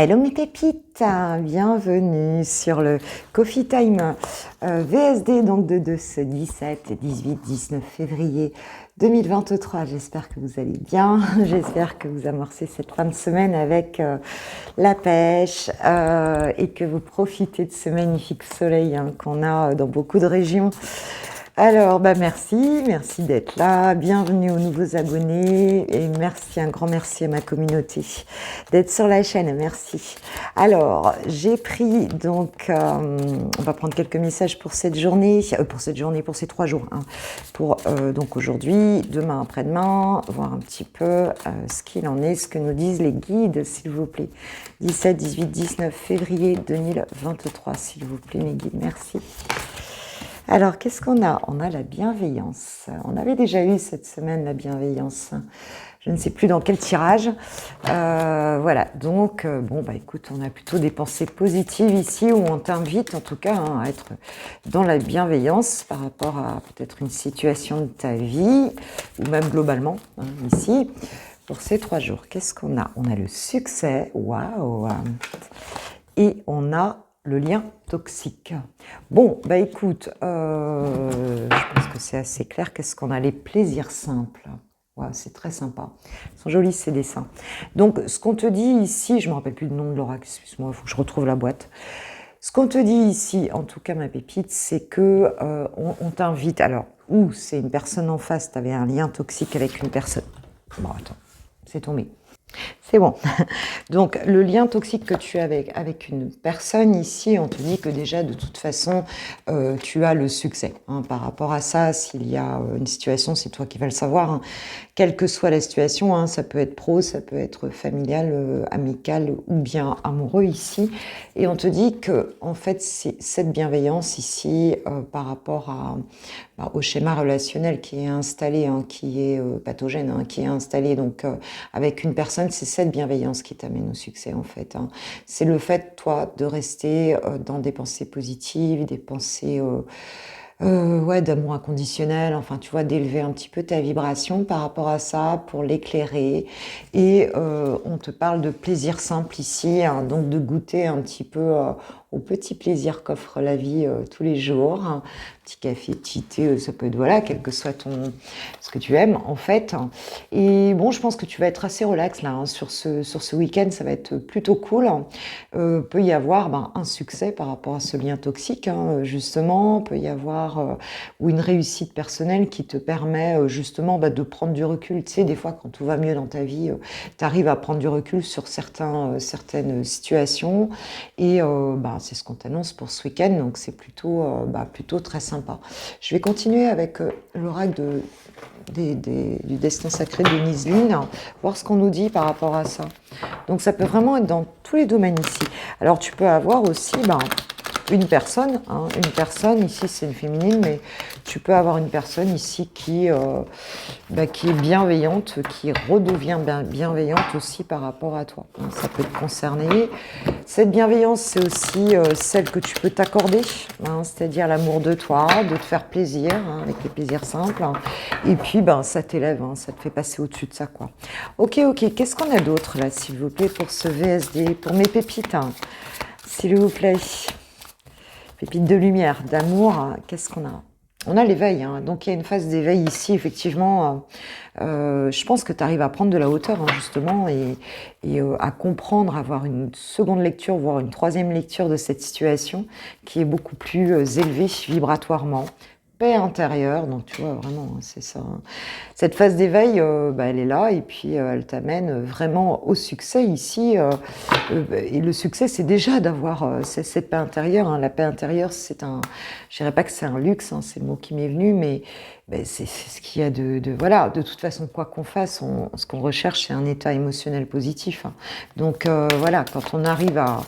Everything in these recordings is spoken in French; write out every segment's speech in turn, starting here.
Hello mes pépites, bienvenue sur le Coffee Time VSD donc de ce 17, 18, 19 février 2023. J'espère que vous allez bien, j'espère que vous amorcez cette fin de semaine avec la pêche et que vous profitez de ce magnifique soleil qu'on a dans beaucoup de régions. Alors, merci d'être là, bienvenue aux nouveaux abonnés et merci, un grand merci à ma communauté d'être sur la chaîne, merci. Alors, j'ai pris donc, on va prendre quelques messages pour cette journée, pour ces 3 jours, pour donc aujourd'hui, demain, après-demain, voir un petit peu ce qu'il en est, ce que nous disent les guides, s'il vous plaît. 17, 18, 19 février 2023, s'il vous plaît, mes guides, merci. Alors, qu'est-ce qu'on a? On a la bienveillance. On avait déjà eu cette semaine la bienveillance. Je ne sais plus dans quel tirage. Voilà, donc, écoute, on a plutôt des pensées positives ici, où on t'invite en tout cas à être dans la bienveillance par rapport à peut-être une situation de ta vie, ou même globalement, ici, pour ces 3 jours. Qu'est-ce qu'on a? On a le succès, waouh! Et on a le lien toxique. Bon, écoute, je pense que c'est assez clair. Qu'est-ce qu'on a? Les plaisirs simples. Ouais, c'est très sympa. Ils sont jolis ces dessins. Donc, ce qu'on te dit ici, je ne me rappelle plus le nom de l'oracle, excuse-moi, il faut que je retrouve la boîte. Ce qu'on te dit ici, en tout cas ma pépite, c'est que on t'invite, alors, ou c'est une personne en face, tu avais un lien toxique avec une personne. Bon, attends, c'est tombé. C'est bon. Donc, le lien toxique que tu as avec une personne ici, on te dit que déjà, de toute façon, tu as le succès. Par rapport à ça, s'il y a une situation, c'est toi qui vas le savoir. Quelle que soit la situation, ça peut être pro, ça peut être familial, amical ou bien amoureux ici. Et on te dit que, en fait, c'est cette bienveillance ici par rapport au schéma relationnel qui est installé, qui est pathogène, qui est installé donc avec une personne, c'est cette bienveillance qui t'amène au succès en fait. C'est le fait, toi, de rester dans des pensées positives, des pensées d'amour inconditionnel, enfin tu vois, d'élever un petit peu ta vibration par rapport à ça pour l'éclairer. Et on te parle de plaisir simple ici, donc de goûter un petit peu au petit plaisir qu'offre la vie tous les jours. Un petit café, petit thé, ça peut être, voilà, quel que soit ce que tu aimes en fait. Et bon, je pense que tu vas être assez relax là, sur ce week-end, ça va être plutôt cool. Peut y avoir un succès par rapport à ce lien toxique, justement, peut y avoir ou une réussite personnelle qui te permet justement de prendre du recul. Tu sais, des fois, quand tout va mieux dans ta vie, tu arrives à prendre du recul sur certaines situations et c'est ce qu'on t'annonce pour ce week-end, donc c'est plutôt très sympa. Je vais continuer avec l'oracle du destin sacré de Niseline, voir ce qu'on nous dit par rapport à ça. Donc ça peut vraiment être dans tous les domaines ici. Alors tu peux avoir aussi une personne, ici c'est une féminine, mais tu peux avoir une personne ici qui est bienveillante, qui redevient bienveillante aussi par rapport à toi. Ça peut te concerner. Cette bienveillance, c'est aussi celle que tu peux t'accorder, c'est-à-dire l'amour de toi, de te faire plaisir, avec les plaisirs simples. Et puis, ça t'élève, ça te fait passer au-dessus de ça, quoi. Ok, qu'est-ce qu'on a d'autre, là, s'il vous plaît, pour ce VSD, pour mes pépites, s'il vous plaît. Pépites de lumière, d'amour, qu'est-ce qu'on a? On a l'éveil, donc il y a une phase d'éveil ici, effectivement. Je pense que tu arrives à prendre de la hauteur, justement, et à comprendre, avoir une seconde lecture, voire une troisième lecture de cette situation qui est beaucoup plus élevée vibratoirement. Paix intérieure, donc tu vois, vraiment, c'est ça. Cette phase d'éveil, elle est là, et puis elle t'amène vraiment au succès ici. Et le succès, c'est déjà d'avoir cette paix intérieure. La paix intérieure, je dirais pas que c'est un luxe, c'est le mot qui m'est venu, mais c'est ce qu'il y a voilà, de toute façon, quoi qu'on fasse, ce qu'on recherche, c'est un état émotionnel positif. Donc voilà, quand on arrive à,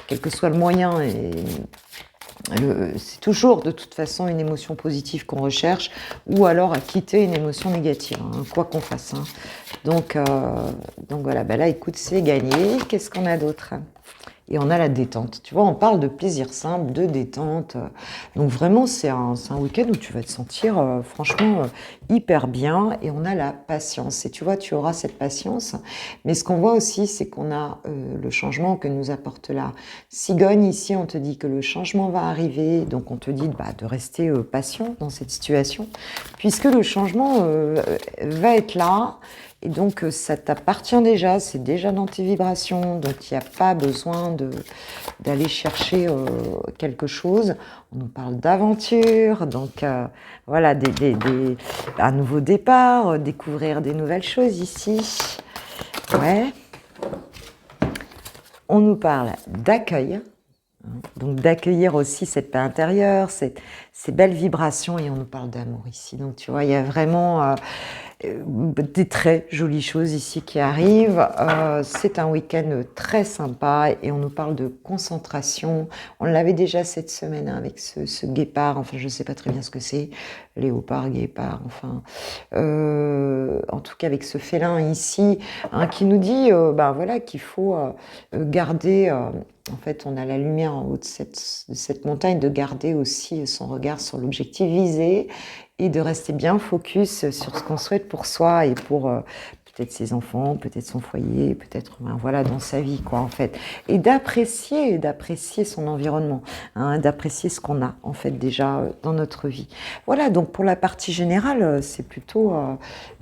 quel que soit le moyen, c'est toujours de toute façon une émotion positive qu'on recherche, ou alors à quitter une émotion négative, quoi qu'on fasse. Donc voilà, là écoute, c'est gagné. Qu'est-ce qu'on a d'autre? Et on a la détente. Tu vois, on parle de plaisir simple, de détente. Donc vraiment, c'est un week-end où tu vas te sentir franchement hyper bien. Et on a la patience. Et tu vois, tu auras cette patience. Mais ce qu'on voit aussi, c'est qu'on a le changement que nous apporte la cigogne. Ici, on te dit que le changement va arriver. Donc on te dit de rester patient dans cette situation. Puisque le changement va être là. Et donc, ça t'appartient déjà, c'est déjà dans tes vibrations, donc il n'y a pas besoin d'aller chercher quelque chose. On nous parle d'aventure, donc voilà, un nouveau départ, découvrir des nouvelles choses ici. Ouais. On nous parle d'accueil, donc d'accueillir aussi cette paix intérieure, ces belles vibrations, et on nous parle d'amour ici. Donc tu vois, il y a vraiment des très jolies choses ici qui arrivent. C'est un week-end très sympa et on nous parle de concentration. On l'avait déjà cette semaine avec ce guépard, enfin je ne sais pas très bien ce que c'est, léopard, guépard, enfin en tout cas avec ce félin ici qui nous dit voilà, qu'il faut garder, en fait on a la lumière en haut de cette montagne, de garder aussi son regard sur l'objectif visé et de rester bien focus sur ce qu'on souhaite pour soi et pour peut-être ses enfants, peut-être son foyer, peut-être voilà, dans sa vie, quoi, en fait. Et d'apprécier son environnement, d'apprécier ce qu'on a, en fait, déjà dans notre vie. Voilà, donc pour la partie générale, c'est plutôt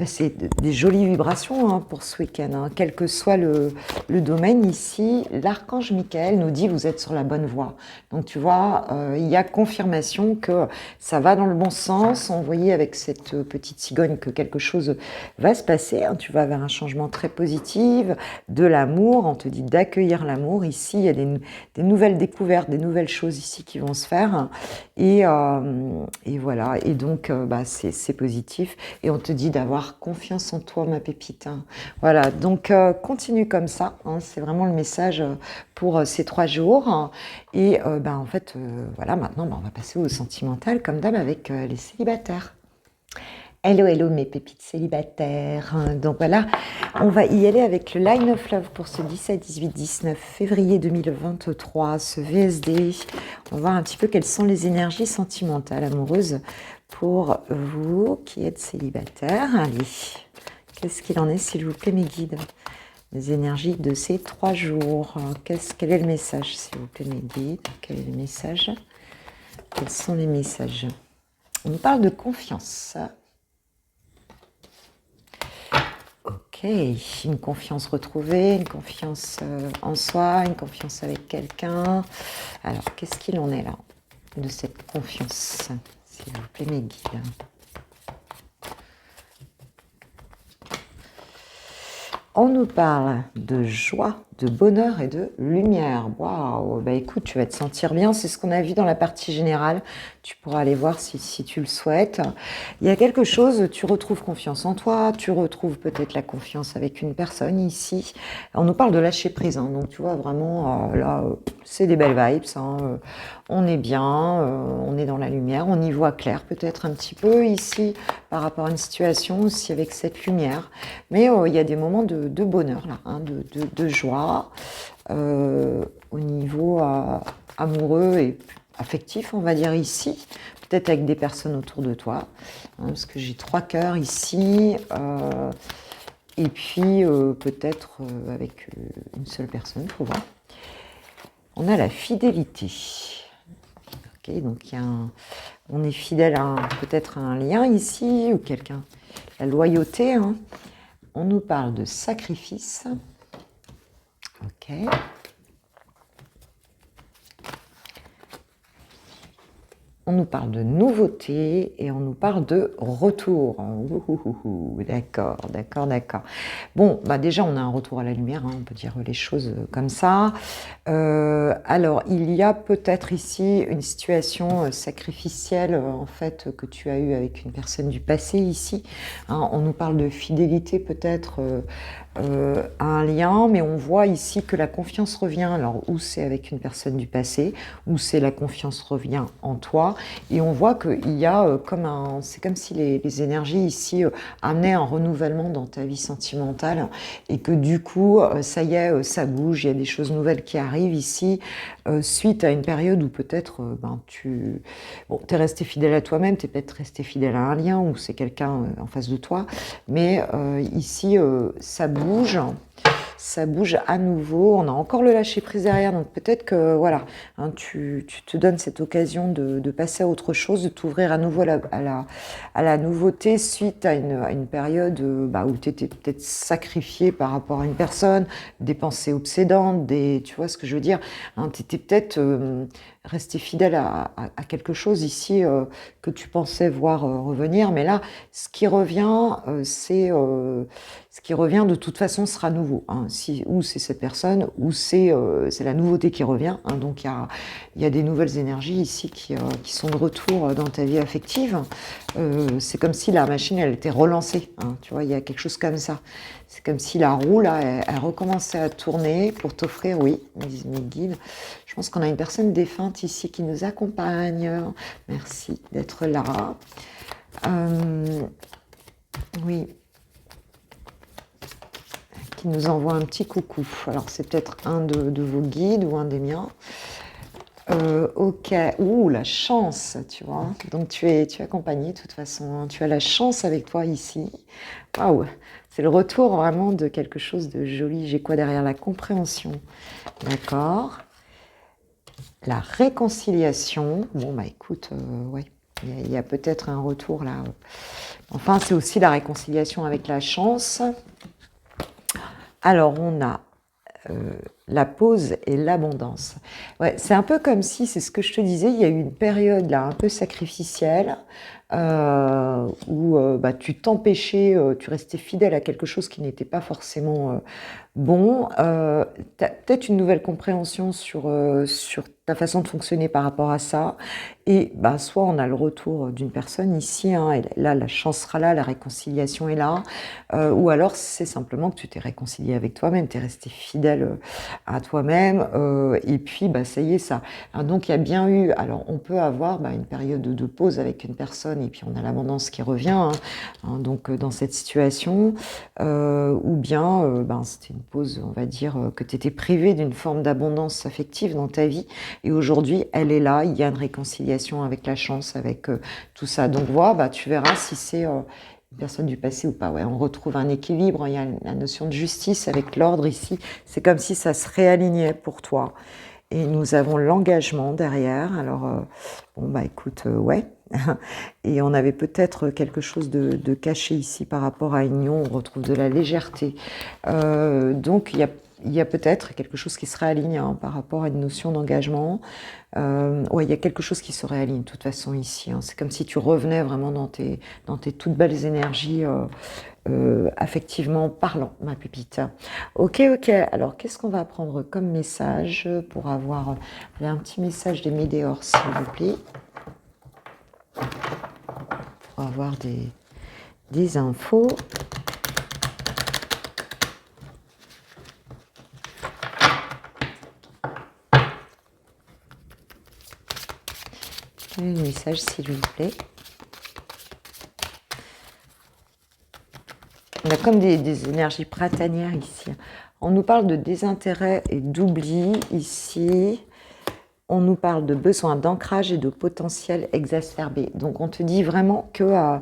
c'est des jolies vibrations pour ce week-end. Quel que soit le domaine ici, l'archange Michael nous dit vous êtes sur la bonne voie. Donc tu vois, il y a confirmation que ça va dans le bon sens. On voyait avec cette petite cigogne que quelque chose va se passer. Tu vas vers un changement très positif, de l'amour. On te dit d'accueillir l'amour. Ici, il y a des nouvelles découvertes, des nouvelles choses ici qui vont se faire. Et voilà. Et donc, c'est positif. Et on te dit d'avoir confiance en toi, ma pépite. Voilà. Donc, continue comme ça. C'est vraiment le message pour ces 3 jours. Et en fait, voilà, maintenant, on va passer au sentimental, comme d'hab, avec les célibataires. Hello, hello mes pépites célibataires. Donc voilà, on va y aller avec le Line of Love pour ce 17, 18, 19 février 2023, ce VSD. On va voir un petit peu quelles sont les énergies sentimentales, amoureuses pour vous qui êtes célibataires. Allez, qu'est-ce qu'il en est, s'il vous plaît, mes guides? Les énergies de ces 3 jours. Quel est le message, s'il vous plaît, mes guides? Quel est le message? Quels sont les messages? On nous parle de confiance. Ok, une confiance retrouvée, une confiance en soi, une confiance avec quelqu'un. Alors, qu'est-ce qu'il en est là de cette confiance, s'il vous plaît, mes guides? On nous parle de joie, de bonheur et de lumière. Waouh, écoute, tu vas te sentir bien. C'est ce qu'on a vu dans la partie générale. Tu pourras aller voir si tu le souhaites. Il y a quelque chose, tu retrouves confiance en toi, tu retrouves peut-être la confiance avec une personne ici. On nous parle de lâcher prise. Donc, tu vois, vraiment, là, c'est des belles vibes. On est bien, on est dans la lumière, on y voit clair peut-être un petit peu ici par rapport à une situation aussi avec cette lumière. Mais il y a des moments de bonheur, là, de joie au niveau amoureux et affectif, on va dire ici, peut-être avec des personnes autour de toi, parce que j'ai 3 cœurs ici, et puis peut-être avec une seule personne, il faut voir. On a la fidélité. Ok, donc on est fidèle à peut-être un lien ici, ou quelqu'un, la loyauté. On nous parle de sacrifice. Ok. On nous parle de nouveauté et on nous parle de retour. D'accord, d'accord, d'accord. Bon, déjà, on a un retour à la lumière, on peut dire les choses comme ça. Alors, il y a peut-être ici une situation sacrificielle, en fait, que tu as eue avec une personne du passé ici. On nous parle de fidélité peut-être un lien, mais on voit ici que la confiance revient. Alors, ou c'est avec une personne du passé, ou c'est la confiance revient en toi. Et on voit qu'il y a comme un... C'est comme si les énergies ici amenaient un renouvellement dans ta vie sentimentale et que du coup, ça y est, ça bouge, il y a des choses nouvelles qui arrivent ici suite à une période où peut-être tu es resté fidèle à toi-même, tu es peut-être resté fidèle à un lien ou c'est quelqu'un en face de toi, mais ici, ça bouge à nouveau. On a encore le lâcher prise derrière, donc peut-être que voilà, hein, tu te donnes cette occasion de passer à autre chose, de t'ouvrir à nouveau à la nouveauté suite à une période où tu étais peut-être sacrifié par rapport à une personne, des pensées obsédantes, tu vois ce que je veux dire, hein, tu étais peut-être resté fidèle à quelque chose ici que tu pensais voir revenir, mais là, ce qui revient, ce qui revient de toute façon sera nouveau. Hein. Ou c'est cette personne, ou c'est la nouveauté qui revient. Hein. Donc il y a des nouvelles énergies ici qui sont de retour dans ta vie affective. C'est comme si la machine, elle était relancée. Hein. Tu vois, il y a quelque chose comme ça. C'est comme si la roue, là, elle recommençait à tourner pour t'offrir, oui, mes guides. Je pense qu'on a une personne défunte ici qui nous accompagne. Merci d'être là. Oui. Qui nous envoie un petit coucou. Alors, c'est peut-être un de vos guides ou un des miens. Ok. Ouh, la chance, tu vois. Donc, tu es accompagné de toute façon. Hein. Tu as la chance avec toi ici. Waouh. C'est le retour vraiment de quelque chose de joli. J'ai quoi derrière? La compréhension. D'accord. La réconciliation. Bon, bah écoute, ouais. Il y a peut-être un retour là. Enfin, c'est aussi la réconciliation avec la chance. Alors, on a la pause et l'abondance. Ouais, c'est un peu comme si, c'est ce que je te disais, il y a eu une période là un peu sacrificielle où tu t'empêchais, tu restais fidèle à quelque chose qui n'était pas forcément bon. Tu as peut-être une nouvelle compréhension sur ta façon de fonctionner par rapport à ça. Et soit on a le retour d'une personne ici, hein, et là la chance sera là, la réconciliation est là, ou alors c'est simplement que tu t'es réconcilié avec toi-même, tu es resté fidèle à toi-même, et puis ça y est, ça. Alors, donc il y a bien eu, alors on peut avoir une période de pause avec une personne, et puis on a l'abondance qui revient, hein, donc dans cette situation, ou bien c'était une pause, on va dire, que tu étais privé d'une forme d'abondance affective dans ta vie, et aujourd'hui elle est là, il y a une réconciliation avec la chance, avec tout ça. Donc voilà, tu verras si c'est une personne du passé ou pas. Ouais, on retrouve un équilibre, il y a la notion de justice avec l'ordre ici. C'est comme si ça se réalignait pour toi. Et nous avons l'engagement derrière. Alors, écoute, ouais. Et on avait peut-être quelque chose de caché ici par rapport à une union. On retrouve de la légèreté. Donc, il y a peut-être quelque chose qui se réaligne par rapport à une notion d'engagement. Ouais, il y a quelque chose qui se réaligne de toute façon ici. Hein. C'est comme si tu revenais vraiment dans tes toutes belles énergies affectivement parlant, ma pépite. Ok. Alors, qu'est-ce qu'on va prendre comme message pour avoir un petit message des météores, s'il vous plaît, pour avoir des infos. Un message, s'il vous plaît. On a comme des énergies printanières ici. On nous parle de désintérêt et d'oubli ici. On nous parle de besoin d'ancrage et de potentiel exacerbé. Donc on te dit vraiment que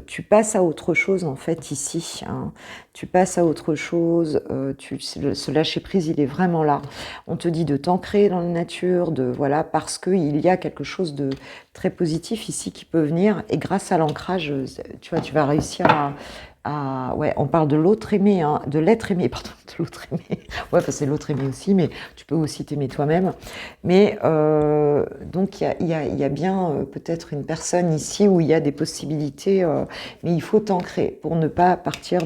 tu passes à autre chose en fait ici. Hein. Tu passes à autre chose. Ce lâcher prise, il est vraiment là. On te dit de t'ancrer dans la nature, parce qu'il y a quelque chose de très positif ici qui peut venir. Et grâce à l'ancrage, tu vas réussir ouais, on parle de l'autre aimé, hein, de l'être aimé, pardon, de l'autre aimé. Ouais, c'est l'autre aimé aussi, mais tu peux aussi t'aimer toi-même. Mais donc il y a bien peut-être une personne ici où il y a des possibilités, mais il faut t'ancrer pour ne pas partir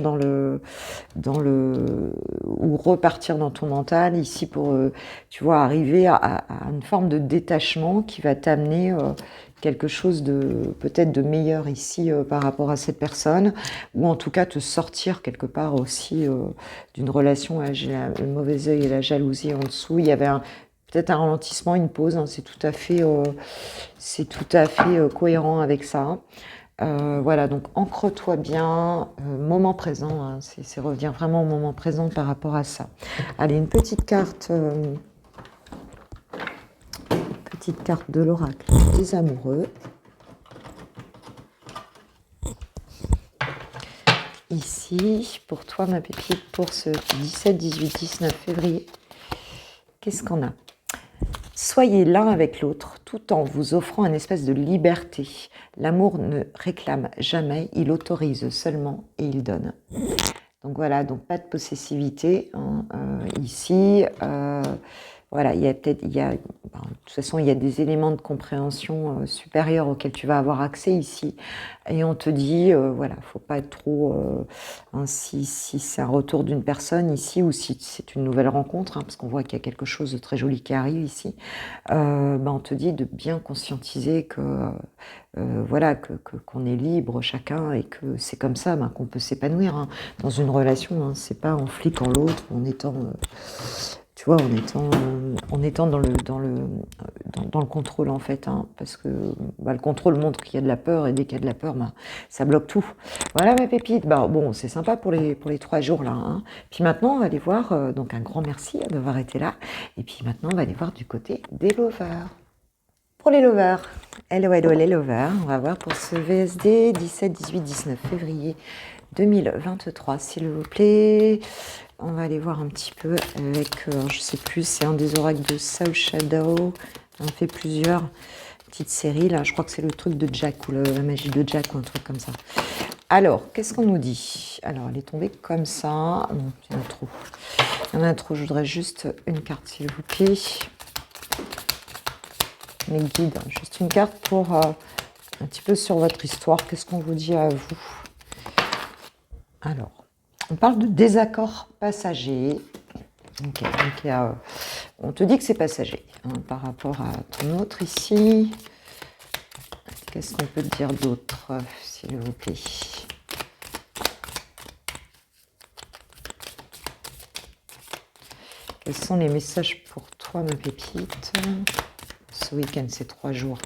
ou repartir dans ton mental ici pour, tu vois, arriver à une forme de détachement qui va t'amener quelque chose de peut-être de meilleur ici par rapport à cette personne, ou en tout cas te sortir quelque part aussi d'une relation avec le mauvais œil et la jalousie en dessous. Il y avait peut-être un ralentissement, une pause, hein, c'est tout à fait cohérent avec ça. Voilà, donc ancre-toi bien, moment présent, hein, c'est revenir vraiment au moment présent par rapport à ça. Allez, une petite carte de l'oracle des amoureux. Ici, pour toi, ma pépite, pour ce 17, 18, 19 février, qu'est-ce qu'on a? Soyez l'un avec l'autre, tout en vous offrant une espèce de liberté. L'amour ne réclame jamais, il autorise seulement et il donne. Donc voilà, donc pas de possessivité hein, ici. Voilà, de toute façon, il y a des éléments de compréhension supérieurs auxquels tu vas avoir accès ici. Et on te dit, voilà, faut pas être trop... hein, si c'est un retour d'une personne ici, ou si c'est une nouvelle rencontre, hein, parce qu'on voit qu'il y a quelque chose de très joli qui arrive ici, on te dit de bien conscientiser que... voilà, qu'on est libre chacun et que c'est comme ça qu'on peut s'épanouir hein, dans une relation. Hein, c'est pas en fliquant l'autre, en étant, tu vois, en étant dans le contrôle en fait, hein, parce que le contrôle montre qu'il y a de la peur et dès qu'il y a de la peur, ça bloque tout. Voilà ma pépite. Bon, c'est sympa pour les 3 jours là. Hein. Puis maintenant, on va aller voir. Donc un grand merci d'avoir été là. Et puis maintenant, on va aller voir du côté des lovers. Pour les lovers, hello les lovers, on va voir pour ce VSD 17, 18, 19 février 2023, s'il vous plaît. On va aller voir un petit peu avec, je sais plus, c'est un des oracles de Soul Shadow. On fait plusieurs petites séries, là, je crois que c'est le truc de Jack, ou la magie de Jack, ou un truc comme ça. Alors, qu'est-ce qu'on nous dit? Alors, elle est tombée comme ça. Non, il y en a trop. Il y en a trop, je voudrais juste une carte, s'il vous plaît. Mes guides, juste une carte pour un petit peu sur votre histoire. Qu'est-ce qu'on vous dit à vous? Alors, on parle de désaccord passager. Okay, donc on te dit que c'est passager hein, par rapport à ton autre ici. Qu'est-ce qu'on peut te dire d'autre, s'il vous plaît? Quels sont les messages pour toi, ma pépite? Ce week-end, c'est 3 jours,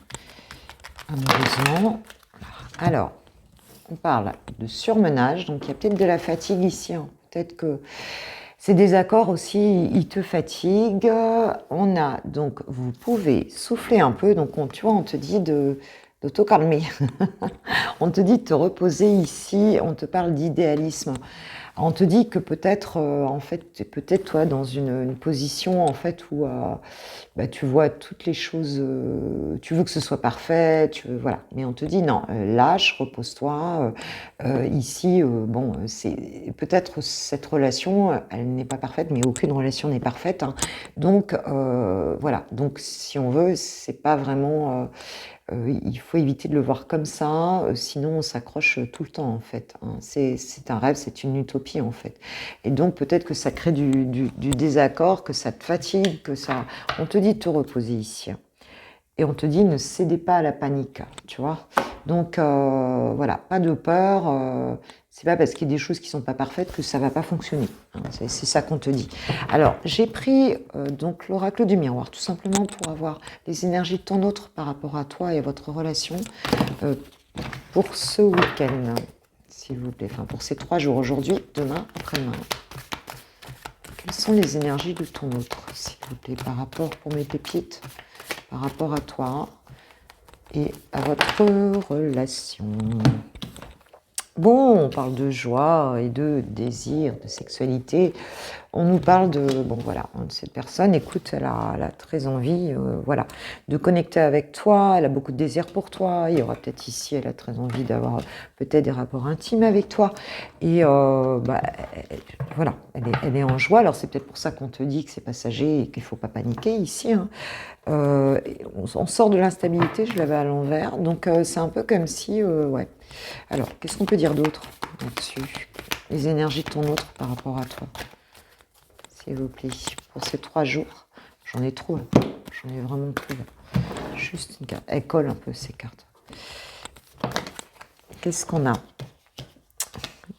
amoureusement. Alors, on parle de surmenage, donc il y a peut-être de la fatigue ici. Hein. Peut-être que ces désaccords aussi, ils te fatiguent. On a, donc, vous pouvez souffler un peu. Donc, tu vois, on te dit de t'auto-calmer. On te dit de te reposer ici. On te parle d'idéalisme. On te dit que peut-être, en fait, peut-être toi dans une position en fait où tu vois toutes les choses, tu veux que ce soit parfait, voilà. Mais on te dit non, lâche, repose-toi. Ici, bon, c'est peut-être cette relation, elle n'est pas parfaite, mais aucune relation n'est parfaite. Hein. Donc voilà. Donc si on veut, c'est pas vraiment. Il faut éviter de le voir comme ça, sinon on s'accroche tout le temps en fait. Hein. C'est un rêve, c'est une utopie en fait. Et donc peut-être que ça crée du désaccord, que ça te fatigue, que ça... On te dit de te reposer ici. Et on te dit ne cédez pas à la panique, tu vois. Donc voilà, pas de peur. C'est pas parce qu'il y a des choses qui sont pas parfaites que ça va pas fonctionner. Hein, c'est ça qu'on te dit. Alors, j'ai pris donc l'oracle du miroir, tout simplement pour avoir les énergies de ton autre par rapport à toi et à votre relation pour ce week-end, s'il vous plaît. Enfin, pour ces 3 jours, aujourd'hui, demain, après-demain. Quelles sont les énergies de ton autre, s'il vous plaît, par rapport, pour mes pépites, par rapport à toi et à votre relation? Bon, on parle de joie et de désir, de sexualité. On nous parle de, bon voilà, cette personne, écoute, elle a très envie, voilà, de connecter avec toi, elle a beaucoup de désir pour toi, il y aura peut-être ici, elle a très envie d'avoir peut-être des rapports intimes avec toi, et voilà, elle est en joie, alors c'est peut-être pour ça qu'on te dit que c'est passager et qu'il ne faut pas paniquer ici, hein. On sort de l'instabilité, je l'avais à l'envers, donc c'est un peu comme si, ouais. Alors, qu'est-ce qu'on peut dire d'autre là-dessus? Les énergies de ton autre par rapport à toi, s'il vous plaît. Pour ces 3 jours, j'en ai trop, là. J'en ai vraiment trop. Là. juste une carte. Elle colle un peu ces cartes. Qu'est-ce qu'on a?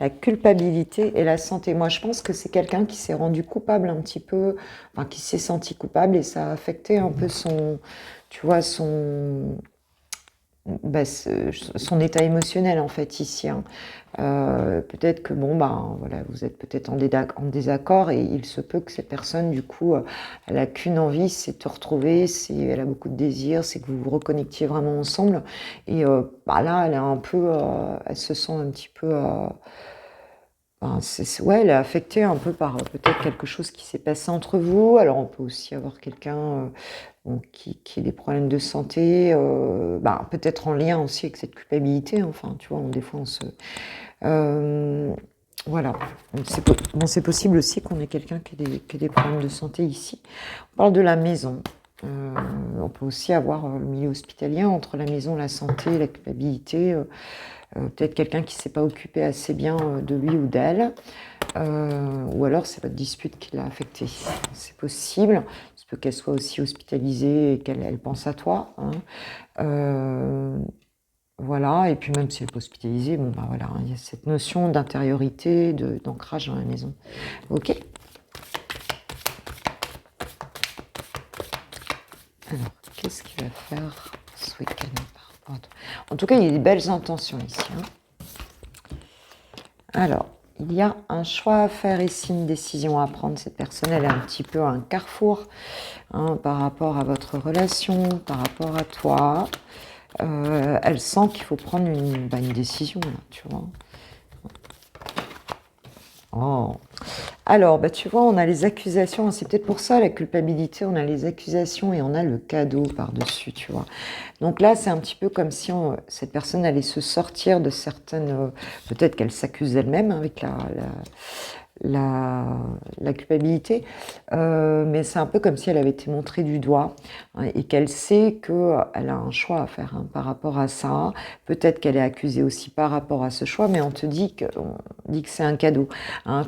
La culpabilité et la santé. Moi, je pense que c'est quelqu'un qui s'est rendu coupable un petit peu, enfin, qui s'est senti coupable et ça a affecté un peu son, tu vois, son état émotionnel en fait ici. Hein. Peut-être que bon, voilà, vous êtes peut-être en désaccord et il se peut que cette personne, du coup, elle a qu'une envie, c'est de te retrouver, elle a beaucoup de désirs, c'est que vous vous reconnectiez vraiment ensemble. Et là, elle est un peu, elle se sent un petit peu. Ouais, elle est affectée un peu par peut-être quelque chose qui s'est passé entre vous. Alors, on peut aussi avoir quelqu'un qui a des problèmes de santé, peut-être en lien aussi avec cette culpabilité. Enfin, tu vois, des fois, on se... voilà. C'est possible aussi qu'on ait quelqu'un qui ait des problèmes de santé ici. On parle de la maison. On peut aussi avoir le milieu hospitalier entre la maison, la santé, la culpabilité. Peut-être quelqu'un qui ne s'est pas occupé assez bien de lui ou d'elle, ou alors c'est votre dispute qui l'a affecté. C'est possible, il se peut qu'elle soit aussi hospitalisée et qu'elle pense à toi. Hein. Voilà, et puis même si elle n'est pas hospitalisée, voilà, hein, il y a cette notion d'intériorité, d'ancrage dans la maison. Ok. Alors, qu'est-ce qu'il va faire ce week-end? En tout cas, il y a des belles intentions ici. Hein. Alors, il y a un choix à faire ici, une décision à prendre. Cette personne, elle est un petit peu à un carrefour par rapport à votre relation, par rapport à toi. Elle sent qu'il faut prendre une décision, là, tu vois. Oh. Alors, tu vois, on a les accusations. C'est peut-être pour ça, la culpabilité. On a les accusations et on a le cadeau par-dessus, tu vois. Donc là, c'est un petit peu comme si cette personne allait se sortir de certaines... peut-être qu'elle s'accuse elle-même avec la culpabilité, mais c'est un peu comme si elle avait été montrée du doigt et qu'elle sait qu'elle a un choix à faire par rapport à ça. Peut-être qu'elle est accusée aussi par rapport à ce choix, mais on dit que c'est un cadeau.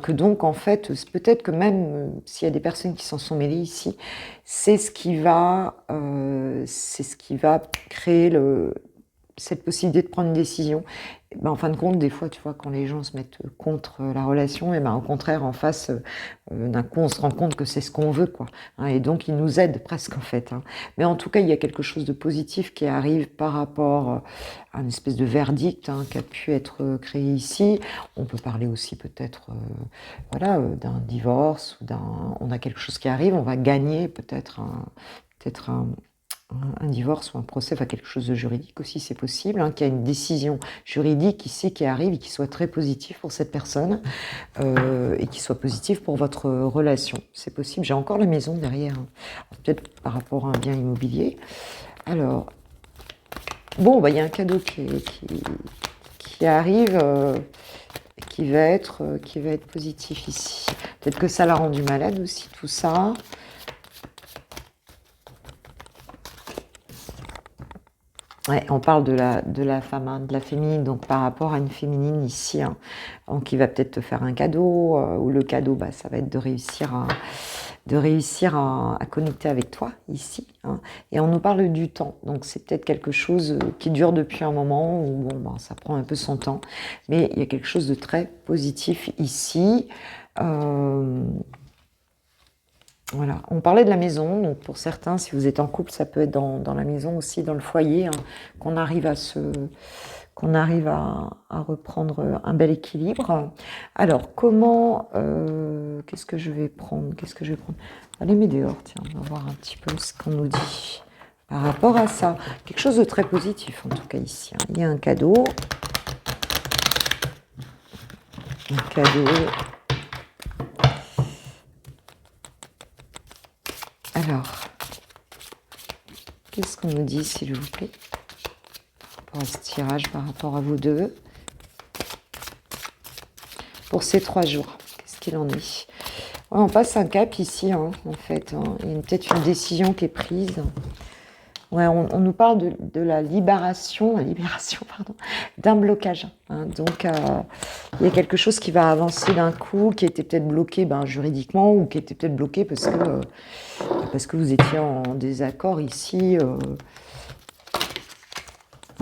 Que donc, en fait, peut-être que même s'il y a des personnes qui s'en sont mêlées ici, c'est ce qui va créer cette possibilité de prendre une décision. En fin de compte, des fois, tu vois, quand les gens se mettent contre la relation, au contraire, en face, d'un coup, on se rend compte que c'est ce qu'on veut, quoi. Et donc, ils nous aident presque, en fait. Mais en tout cas, il y a quelque chose de positif qui arrive par rapport à une espèce de verdict qui a pu être créé ici. On peut parler aussi peut-être, d'un divorce ou on a quelque chose qui arrive, on va gagner peut-être un divorce ou un procès, quelque chose de juridique aussi, c'est possible, qu'il y a une décision juridique ici qui arrive et qui soit très positive pour cette personne et qui soit positive pour votre relation. C'est possible. J'ai encore la maison derrière, peut-être par rapport à un bien immobilier. Alors, bon, il y a un cadeau qui arrive, qui va être positif ici. Peut-être que ça l'a rendu malade aussi, tout ça. Ouais, on parle de la femme, de la féminine, donc par rapport à une féminine ici, donc qui va peut-être te faire un cadeau, ou le cadeau, ça va être de réussir à connecter avec toi ici. Et on nous parle du temps, donc c'est peut-être quelque chose qui dure depuis un moment, où ça prend un peu son temps, mais il y a quelque chose de très positif ici. Voilà, on parlait de la maison, donc pour certains, si vous êtes en couple, ça peut être dans la maison aussi, dans le foyer, qu'on arrive à reprendre un bel équilibre. Alors, comment, qu'est-ce que je vais prendre? Allez, mets dehors, tiens, on va voir un petit peu ce qu'on nous dit par rapport à ça. Quelque chose de très positif, en tout cas ici. Il y a un cadeau. Un cadeau. Alors, qu'est-ce qu'on nous dit, s'il vous plaît, par rapport à ce tirage, par rapport à vous deux, pour ces 3 jours? Qu'est-ce qu'il en est? On passe un cap ici, en fait. Il y a peut-être une décision qui est prise. Ouais, on nous parle de la libération, d'un blocage. Donc, il y a quelque chose qui va avancer d'un coup, qui était peut-être bloqué juridiquement, ou qui était peut-être bloqué parce que vous étiez en désaccord ici.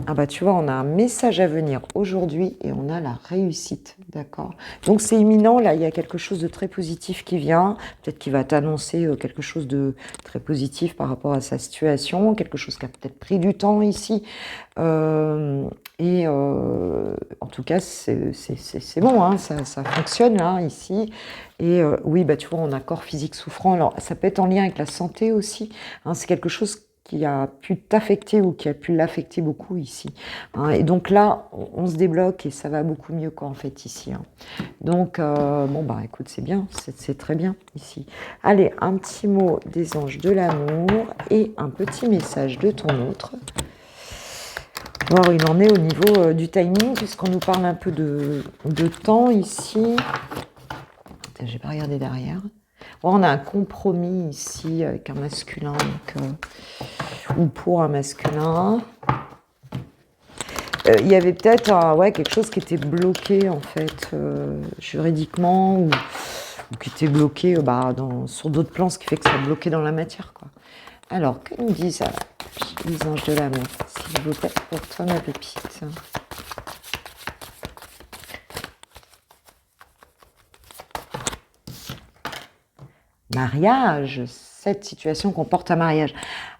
Ah bah tu vois, on a un message à venir aujourd'hui et on a la réussite, d'accord? Donc c'est imminent, là, il y a quelque chose de très positif qui vient, peut-être qu'il va t'annoncer quelque chose de très positif par rapport à sa situation, quelque chose qui a peut-être pris du temps ici. En tout cas, c'est bon, hein, ça fonctionne là, ici. Et oui, bah tu vois, on a corps physique souffrant, alors ça peut être en lien avec la santé aussi, hein, c'est quelque chose qui a pu t'affecter ou qui a pu l'affecter beaucoup ici, hein. Et donc là, on se débloque et ça va beaucoup mieux quoi en fait ici, hein. Donc bon bah écoute, c'est bien, c'est très bien ici. Allez, un petit mot des anges de l'amour et un petit message de ton autre. Voir où il en est au niveau du timing, puisqu'on nous parle un peu de temps ici. J'ai pas regardé derrière. Bon, on a un compromis ici avec un masculin, donc, ou pour un masculin. Il y avait peut-être ouais, quelque chose qui était bloqué en fait juridiquement ou qui était bloqué sur d'autres plans, ce qui fait que ça a bloqué dans la matière, quoi. Alors, que nous disent les anges de l'amour, s'il vous plaît, pour toi ma pépite? Mariage, cette situation comporte un mariage.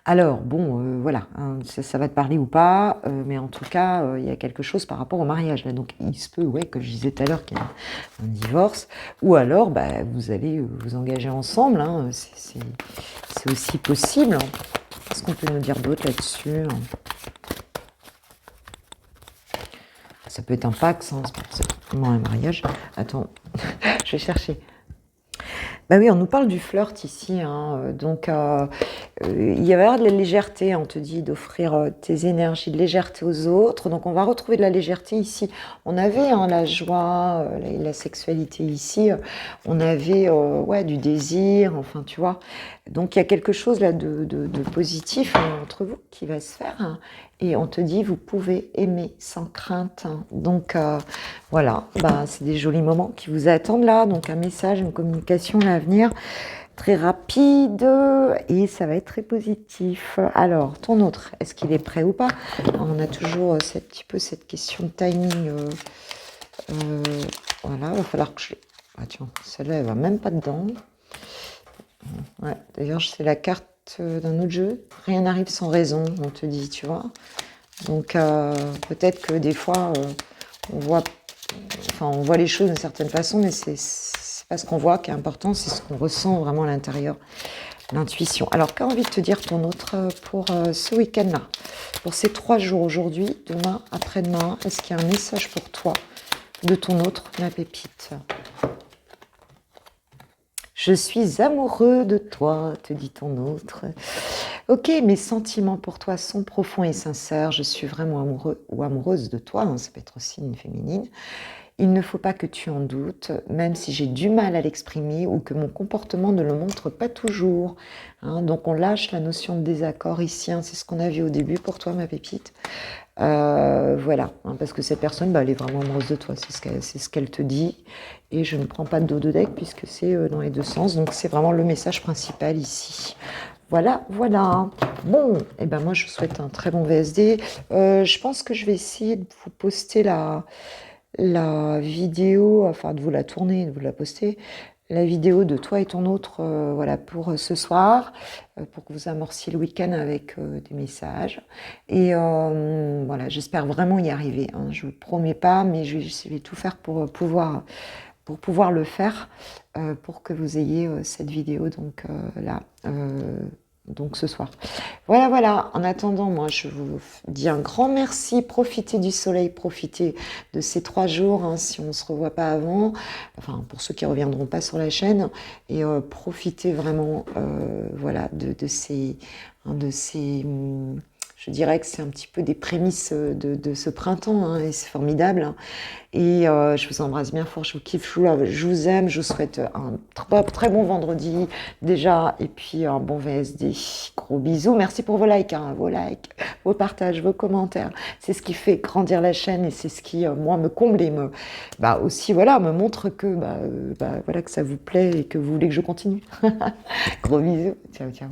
Alors, bon, voilà, hein, ça va te parler ou pas, mais en tout cas, il y a quelque chose par rapport au mariage, là. Donc, il se peut, ouais, que je disais tout à l'heure, qu'il y a un divorce, ou alors, bah, vous allez vous engager ensemble, hein, c'est aussi possible, hein. Qu'est-ce qu'on peut nous dire d'autre là-dessus? Ça peut être un Pax, hein, c'est pas forcément un mariage. Attends, je vais chercher. Bah oui, on nous parle du flirt ici, hein, donc il y avait de la légèreté, on te dit d'offrir tes énergies de légèreté aux autres, donc on va retrouver de la légèreté ici. On avait la joie, la sexualité ici, on avait ouais, du désir, enfin tu vois. Donc il y a quelque chose là de positif entre vous qui va se faire, hein, et on te dit vous pouvez aimer sans crainte, hein. Donc voilà, bah, c'est des jolis moments qui vous attendent là, donc un message, une communication là à venir très rapide et ça va être très positif. Alors, ton autre, est-ce qu'il est prêt ou pas? On a toujours un petit peu cette question de timing. Voilà, il va falloir que je... Ah tiens, celle-là, elle va même pas dedans. Ouais, d'ailleurs, c'est la carte d'un autre jeu. Rien n'arrive sans raison, on te dit, tu vois. Donc, peut-être que des fois, on voit les choses d'une certaine façon, mais c'est pas ce qu'on voit qui est important, c'est ce qu'on ressent vraiment à l'intérieur, l'intuition. Alors, qu'a envie de te dire ton autre pour ce week-end-là, pour ces 3 jours, aujourd'hui, demain, après-demain? Est-ce qu'il y a un message pour toi de ton autre, ma pépite? Je suis amoureux de toi, te dit ton autre. Ok, mes sentiments pour toi sont profonds et sincères. Je suis vraiment amoureux ou amoureuse de toi, hein, ça peut être aussi une féminine. Il ne faut pas que tu en doutes, même si j'ai du mal à l'exprimer ou que mon comportement ne le montre pas toujours, hein. Donc on lâche la notion de désaccord ici, hein, c'est ce qu'on a vu au début pour toi, ma pépite. Voilà, hein, parce que cette personne, bah, elle est vraiment amoureuse de toi, c'est ce qu'elle te dit. Et je ne prends pas de dos de deck puisque c'est dans les deux sens, donc c'est vraiment le message principal ici. Voilà, voilà. Bon, et ben moi je vous souhaite un très bon VSD. Je pense que je vais essayer de vous poster la vidéo, enfin de vous la tourner, de vous la poster, la vidéo de toi et ton autre, voilà, pour ce soir, pour que vous amorciez le week-end avec des messages. Et voilà, j'espère vraiment y arriver, hein. Je ne vous promets pas, mais je vais tout faire pour pouvoir le faire, pour que vous ayez cette vidéo donc là, donc ce soir. Voilà, voilà. En attendant, moi, je vous dis un grand merci. Profitez du soleil, profitez de ces 3 jours, hein, si on ne se revoit pas avant. Enfin, pour ceux qui ne reviendront pas sur la chaîne. Et profitez vraiment, voilà, de ces, je dirais que c'est un petit peu des prémices de ce printemps, hein, et c'est formidable, hein. Et je vous embrasse bien fort, je vous kiffe, je vous aime, je vous souhaite un très bon vendredi déjà, et puis un bon VSD. Gros bisous, merci pour vos likes, hein, vos partages, vos commentaires. C'est ce qui fait grandir la chaîne et c'est ce qui, moi, me comble et aussi, voilà, me montre que, voilà, que ça vous plaît et que vous voulez que je continue. Gros bisous, ciao, ciao.